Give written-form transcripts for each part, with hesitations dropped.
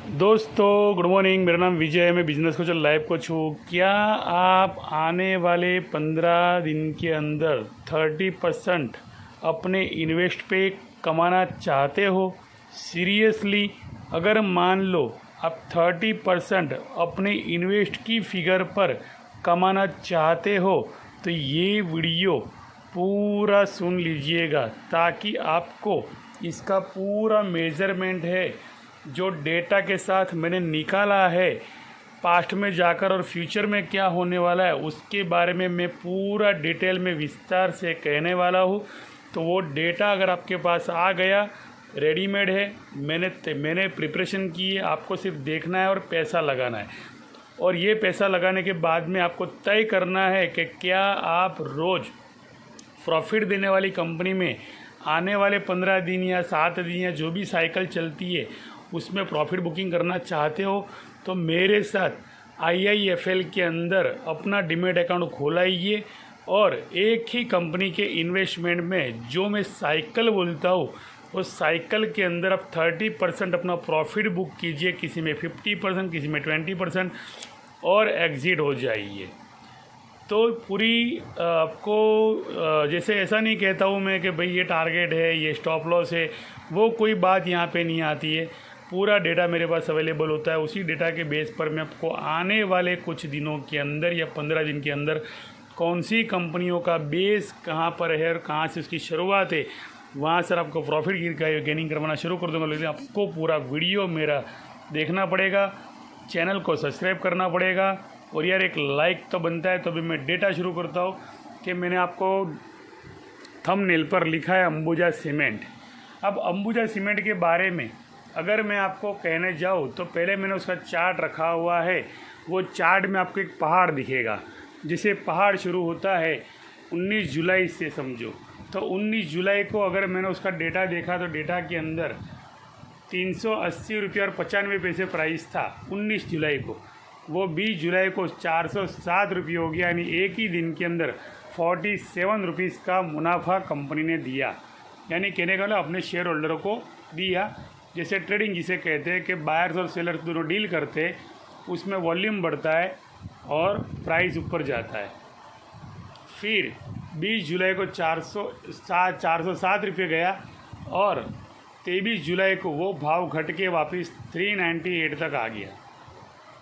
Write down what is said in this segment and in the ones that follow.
दोस्तों good morning. मेरा नाम विजय है। मैं बिजनेस कोच और लाइफ कोच हूँ। क्या आप आने वाले 15 दिन के अंदर 30% अपने इन्वेस्ट पे कमाना चाहते हो? सीरियसली, अगर मान लो आप 30% अपने इन्वेस्ट की फिगर पर कमाना चाहते हो तो ये वीडियो पूरा सुन लीजिएगा, ताकि आपको इसका पूरा मेजरमेंट है जो डेटा के साथ मैंने निकाला है, पास्ट में जाकर और फ्यूचर में क्या होने वाला है उसके बारे में मैं पूरा डिटेल में विस्तार से कहने वाला हूँ। तो वो डेटा अगर आपके पास आ गया, रेडीमेड है, मैंने प्रिपरेशन की है, आपको सिर्फ देखना है और पैसा लगाना है। और ये पैसा लगाने के बाद में आपको तय करना है कि क्या आप रोज़ प्रॉफिट देने वाली कंपनी में आने वाले 15 दिन या 7 दिन या जो भी साइकिल चलती है उसमें प्रॉफिट बुकिंग करना चाहते हो तो मेरे साथ IIFL के अंदर अपना डीमैट अकाउंट खोलाइए और एक ही कंपनी के इन्वेस्टमेंट में जो मैं साइकिल बोलता हूँ उस साइकिल के अंदर आप 30% अपना प्रॉफिट बुक कीजिए, किसी में 50%, किसी में 20%, और एग्ज़िट हो जाइए। तो पूरी आपको जैसे ऐसा नहीं कहता हूँ मैं कि भाई ये टारगेट है, ये स्टॉप लॉस है, वो कोई बात यहाँ पे नहीं आती है। पूरा डेटा मेरे पास अवेलेबल होता है। उसी डेटा के बेस पर मैं आपको आने वाले कुछ दिनों के अंदर या 15 दिन के अंदर कौन सी कंपनियों का बेस कहाँ पर है और कहाँ से उसकी शुरुआत है, वहाँ से आपको प्रॉफिट गेनिंग करवाना शुरू कर दूँगा। लेकिन आपको पूरा वीडियो मेरा देखना पड़ेगा, चैनल को सब्सक्राइब करना पड़ेगा, और यार एक लाइक तो बनता है। तो अभी मैं डेटा शुरू करता हूँ कि मैंने आपको थंबनेल पर लिखा है अंबुजा सीमेंट। अब अंबुजा सीमेंट के बारे में अगर मैं आपको कहने जाऊँ तो पहले मैंने उसका चार्ट रखा हुआ है। वो चार्ट में आपको एक पहाड़ दिखेगा, जिसे पहाड़ शुरू होता है 19 जुलाई से समझो। तो 19 जुलाई को अगर मैंने उसका डेटा देखा तो डेटा के अंदर 380 रुपये और 95 पैसे प्राइस था 19 जुलाई को। वो 20 जुलाई को 407 रुपये हो गया, यानी एक ही दिन के अंदर 47 रुपीज़ का मुनाफा कंपनी ने दिया। यानी कहने का मतलब अपने शेयर होल्डरों को दिया। जैसे ट्रेडिंग जिसे कहते हैं कि बायर्स और सेलर्स दोनों डील करते हैं, उसमें वॉल्यूम बढ़ता है और प्राइस ऊपर जाता है। फिर 20 जुलाई को 407 रुपये गया और 23 जुलाई को वो भाव घट के वापस 398 तक आ गया।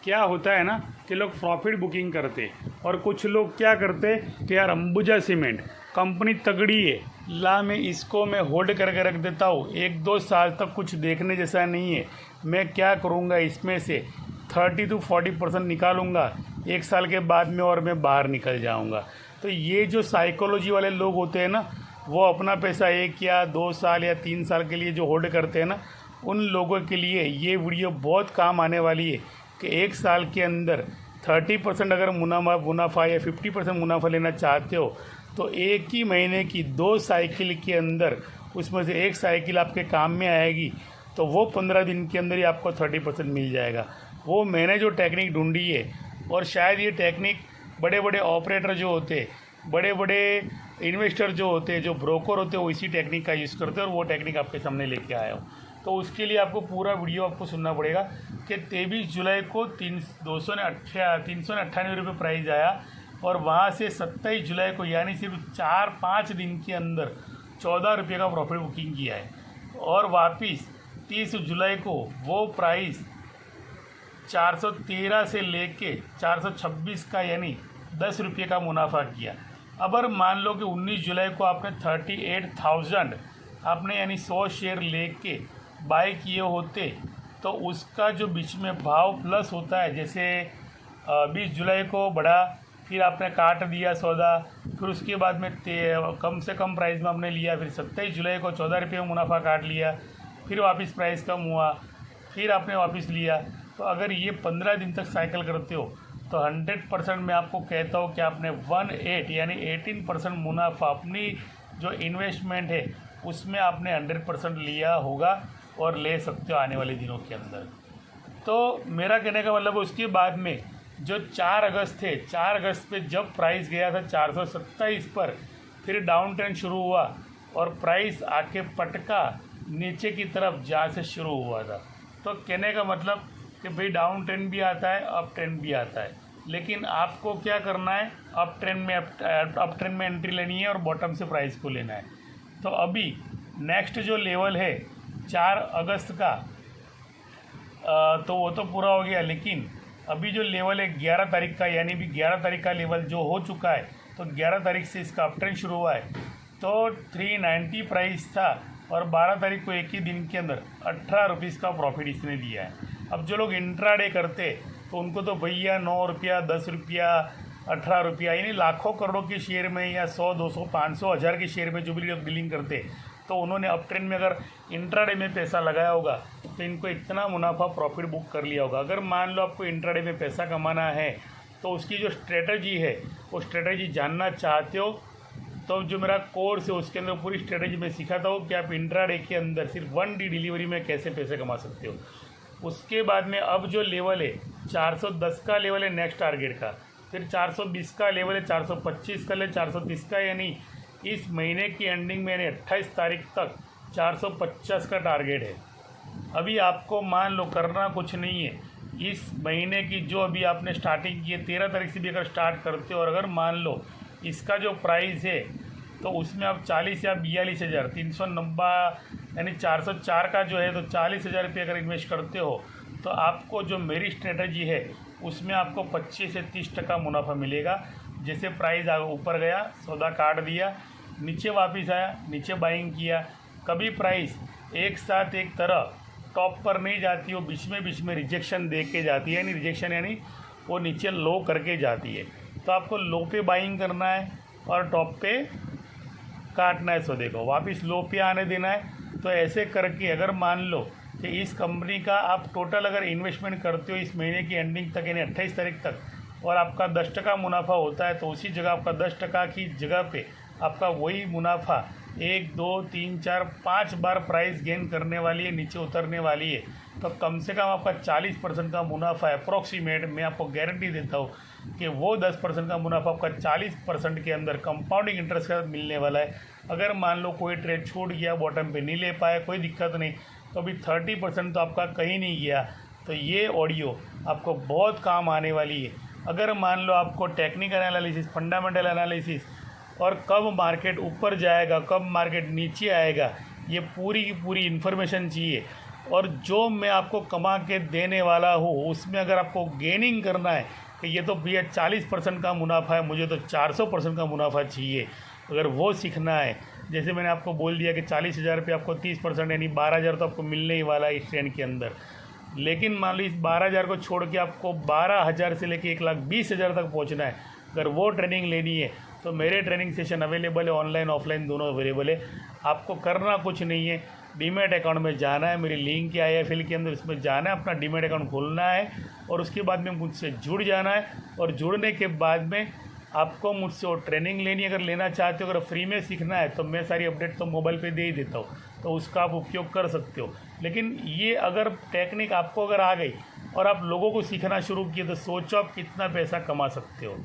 क्या होता है ना कि लोग प्रॉफिट बुकिंग करते, और कुछ लोग क्या करते कि यार अंबुजा सीमेंट कंपनी तगड़ी है, ला मैं इसको मैं होल्ड करके रख देता हूँ, 1-2 साल तक कुछ देखने जैसा नहीं है, मैं क्या करूँगा इसमें से 30 to 40% निकालूंगा, 1 साल के बाद में और मैं बाहर निकल जाऊँगा। तो ये जो साइकोलॉजी वाले लोग होते हैं ना, वो अपना पैसा 1 या 2 साल या 3 साल के लिए जो होल्ड करते हैं ना, उन लोगों के लिए ये वीडियो बहुत काम आने वाली है कि 1 साल के अंदर 30% अगर मुनाफा या 50% मुनाफा लेना चाहते हो तो एक ही महीने की 2 साइकिल के अंदर उसमें से एक साइकिल आपके काम में आएगी, तो वो 15 दिन के अंदर ही आपको 30% मिल जाएगा। वो मैंने जो टेक्निक ढूंढी है, और शायद ये टेक्निक बड़े बड़े ऑपरेटर जो होते, बड़े बड़े इन्वेस्टर जो होते, जो ब्रोकर होते, वो इसी टेक्निक का यूज़ करते हैं, और वो टेक्निक आपके सामने लेके आया हूँ। तो उसके लिए आपको पूरा वीडियो आपको सुनना पड़ेगा कि 23 जुलाई को 398 रुपये प्राइस आया, और वहाँ से 27 जुलाई को यानी सिर्फ 4-5 दिन के अंदर 14 रुपये का प्रॉफिट बुकिंग किया है, और वापस 30 जुलाई को वो प्राइस 413 से लेके 426 का यानी 10 रुपये का मुनाफा किया। अगर मान लो कि 19 जुलाई को आपने 38,000 आपने यानी 100 शेयर लेके बाय किए होते, तो उसका जो बीच में भाव प्लस होता है, जैसे 20 जुलाई को बढ़ा, फिर आपने काट दिया सौदा, फिर उसके बाद में कम से कम प्राइस में आपने लिया, फिर 27 जुलाई को 14 रुपये में मुनाफा काट लिया, फिर वापस प्राइस कम हुआ, फिर आपने वापस लिया। तो अगर ये 15 दिन तक साइकिल करते हो तो 100% मैं आपको कहता हूँ कि आपने 18 यानी 18% मुनाफा अपनी जो इन्वेस्टमेंट है उसमें आपने 100% लिया होगा और ले सकते हो आने वाले दिनों के अंदर। तो मेरा कहने का मतलब उसके बाद में जो 4 अगस्त थे, 4 अगस्त पे जब प्राइस गया था 427 पर, फिर डाउन ट्रेंड शुरू हुआ और प्राइस आके पटका नीचे की तरफ जहाँ से शुरू हुआ था। तो कहने का मतलब कि भाई डाउन ट्रेंड भी आता है, अप ट्रेंड भी आता है, लेकिन आपको क्या करना है, अप ट्रेंड में एंट्री लेनी है और बॉटम से प्राइस को लेना है। तो अभी नेक्स्ट जो लेवल है 4 अगस्त का, तो वो तो पूरा हो गया, लेकिन अभी जो लेवल है 11 तारीख का, यानी भी 11 तारीख का लेवल जो हो चुका है, तो 11 तारीख से इसका अप ट्रेंड शुरू हुआ है। तो 390 प्राइस था और 12 तारीख को एक ही दिन के अंदर 18 रुपीज़ का प्रॉफिट इसने दिया है। अब जो लोग इंट्राडे करते तो उनको तो भैया 9 रुपया, 10 रुपया, 18 रुपया, यानी लाखों करोड़ों के शेयर में या 100, 200, 500, 1000 के शेयर में जो भी लोग डीलिंग करते, तो उन्होंने अप ट्रेंड में अगर इंट्राडे में पैसा लगाया होगा तो इनको इतना मुनाफा प्रॉफिट बुक कर लिया होगा। अगर मान लो आपको इंट्राडे में पैसा कमाना है तो उसकी जो स्ट्रेटजी है वो स्ट्रेटजी जानना चाहते हो तो जो मेरा कोर्स है उसके अंदर पूरी स्ट्रेटजी में सिखाता हूँ कि आप इंट्राडे के अंदर सिर्फ 1 डी डिलीवरी में कैसे पैसे कमा सकते हो। उसके बाद में अब जो लेवल है 410 का लेवल है नेक्स्ट टारगेट का, फिर 420 का लेवल है, 425 का ले, 430 का, यानी इस महीने की एंडिंग में यानी 28 तारीख तक 450 का टारगेट है। अभी आपको मान लो करना कुछ नहीं है, इस महीने की जो अभी आपने स्टार्टिंग की है 13 तारीख से भी अगर स्टार्ट करते हो और अगर मान लो इसका जो प्राइस है तो उसमें आप 40 या 42,390 यानी 404 का जो है तो 40,000 रुपये अगर इन्वेस्ट करते हो तो आपको जो मेरी स्ट्रेटजी है उसमें आपको 25 से 30% मुनाफा मिलेगा। जैसे प्राइस ऊपर गया, सौदा काट दिया, नीचे वापस आया, नीचे बाइंग किया, कभी प्राइस एक साथ एक तरह टॉप पर नहीं जाती, वो बीच में रिजेक्शन दे के जाती है, यानी रिजेक्शन यानी वो नीचे लो करके जाती है। तो आपको लो पे बाइंग करना है और टॉप पे काटना है सौदे को, वापस लो पे आने देना है। तो ऐसे करके अगर मान लो कि इस कंपनी का आप टोटल अगर इन्वेस्टमेंट करते हो इस महीने की एंडिंग तक यानी 28 तारीख तक और आपका 10% मुनाफा होता है, तो उसी जगह आपका 10% की जगह पे आपका वही मुनाफा 1, 2, 3, 4, 5 बार प्राइस गेन करने वाली है, नीचे उतरने वाली है। तो कम से कम आपका 40% का मुनाफा है अप्रॉक्सीमेट, मैं आपको गारंटी देता हूँ कि वो 10% का मुनाफा आपका 40% के अंदर कंपाउंडिंग इंटरेस्ट का मिलने वाला है। अगर मान लो कोई ट्रेड छूट गया, बॉटम पे नहीं ले पाए, कोई दिक्कत नहीं, तो अभी 30% तो आपका कहीं नहीं गया। तो ये ऑडियो आपको बहुत काम आने वाली है। अगर मान लो आपको टेक्निकल एनालिसिस, फंडामेंटल एनालिसिस और कब मार्केट ऊपर जाएगा, कब मार्केट नीचे आएगा, ये पूरी की पूरी इन्फॉर्मेशन चाहिए और जो मैं आपको कमा के देने वाला हूँ उसमें अगर आपको गेनिंग करना है कि ये तो भैया 40% का मुनाफा है, मुझे तो 400% का मुनाफा चाहिए, अगर वो सीखना है, जैसे मैंने आपको बोल दिया कि 40,000 पे आपको 30% यानी 12,000 तो आपको मिलने ही वाला है इस ट्रेंड के अंदर। लेकिन मान लो इस 12,000 को छोड़ के आपको 12,000 से लेके 1,20,000 तक पहुंचना है, अगर वो ट्रेनिंग लेनी है तो मेरे ट्रेनिंग सेशन अवेलेबल है, ऑनलाइन ऑफलाइन दोनों अवेलेबल है। आपको करना कुछ नहीं है, डीमैट अकाउंट में जाना है, मेरी लिंक है IFL के अंदर, उसमें जाना है, अपना डीमैट अकाउंट खोलना है और उसके बाद में मुझसे जुड़ जाना है। और जुड़ने के बाद में आपको मुझसे वो ट्रेनिंग लेनी, अगर लेना चाहते हो, अगर फ्री में सीखना है तो मैं सारी अपडेट तो मोबाइल पे दे ही देता हूँ, तो उसका आप उपयोग कर सकते हो। लेकिन ये अगर टेक्निक आपको अगर आ गई और आप लोगों को सीखना शुरू किए तो सोचो आप कितना पैसा कमा सकते हो।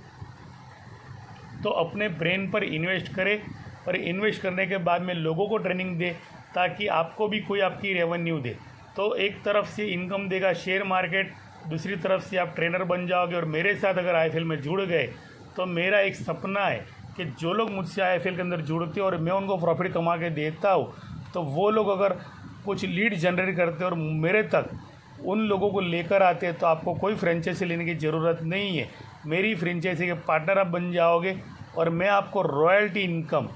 तो अपने ब्रेन पर इन्वेस्ट करें और इन्वेस्ट करने के बाद में लोगों को ट्रेनिंग दे ताकि आपको भी कोई आपकी रेवेन्यू दे। तो एक तरफ से इनकम देगा शेयर मार्केट, दूसरी तरफ से आप ट्रेनर बन जाओगे। और मेरे साथ अगर IFL में जुड़ गए तो मेरा एक सपना है कि जो लोग मुझसे IFL के अंदर जुड़ते हैं और मैं उनको प्रॉफिट कमा के देता हूँ, तो वो लोग अगर कुछ लीड जनरेट करते और मेरे तक उन लोगों को लेकर आते हैं तो आपको कोई फ्रेंचाइजी लेने की ज़रूरत नहीं है। मेरी फ्रेंचाइजी के पार्टनर आप बन जाओगे और मैं आपको रॉयल्टी इनकम,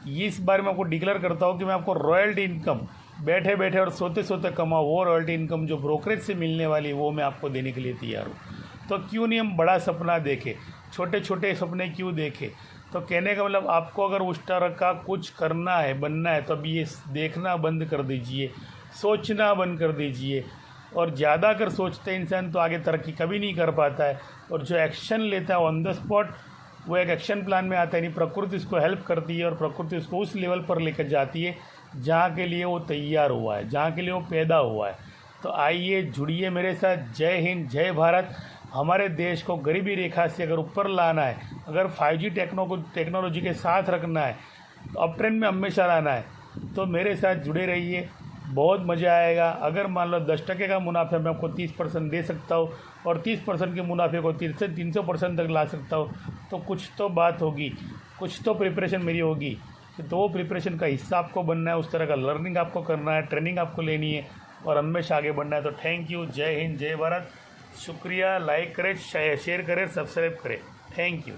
इस बार मैं आपको डिक्लेयर करता हूँ कि मैं आपको रॉयल्टी इनकम बैठे बैठे और सोते सोते कमाओ, वो रॉयल्टी इनकम जो ब्रोकरेज से मिलने वाली है वो मैं आपको देने के लिए तैयार हूँ। तो क्यों नहीं हम बड़ा सपना देखें, छोटे छोटे सपने क्यों देखें। तो कहने का मतलब आपको अगर उस तरह का कुछ करना है, बनना है, तो अब ये देखना बंद कर दीजिए, सोचना बंद कर दीजिए। और ज़्यादा अगर सोचते हैं इंसान तो आगे तरक्की कभी नहीं कर पाता है। और जो एक्शन लेता है ऑन द स्पॉट वो एक एक्शन प्लान में आता है, नहीं प्रकृति उसको हेल्प करती है और प्रकृति उसको उस लेवल पर लेकर जाती है जहाँ के लिए वो तैयार हुआ है, जहाँ के लिए वो पैदा हुआ है। तो आइए जुड़िए मेरे साथ। जय हिंद, जय भारत। हमारे देश को गरीबी रेखा से अगर ऊपर लाना है, अगर 5G टेक्नोलॉजी के साथ रखना है, तो अप ट्रेंड में हमेशा लाना है, तो मेरे साथ जुड़े रहिए। बहुत मज़ा आएगा। अगर मान लो 10% का मुनाफा मैं आपको 30% दे सकता हूँ और 30% के मुनाफे को 300% तक ला सकता हूँ, तो कुछ तो बात होगी, कुछ तो प्रिपरेशन मेरी होगी। तो वो प्रिपरेशन का हिस्सा आपको बनना है, उस तरह का लर्निंग आपको करना है, ट्रेनिंग आपको लेनी है और हमेशा आगे बढ़ना है। तो थैंक यू, जय हिंद, जय भारत, शुक्रिया। लाइक करें, शेयर करें, सब्सक्राइब करें। Thank you.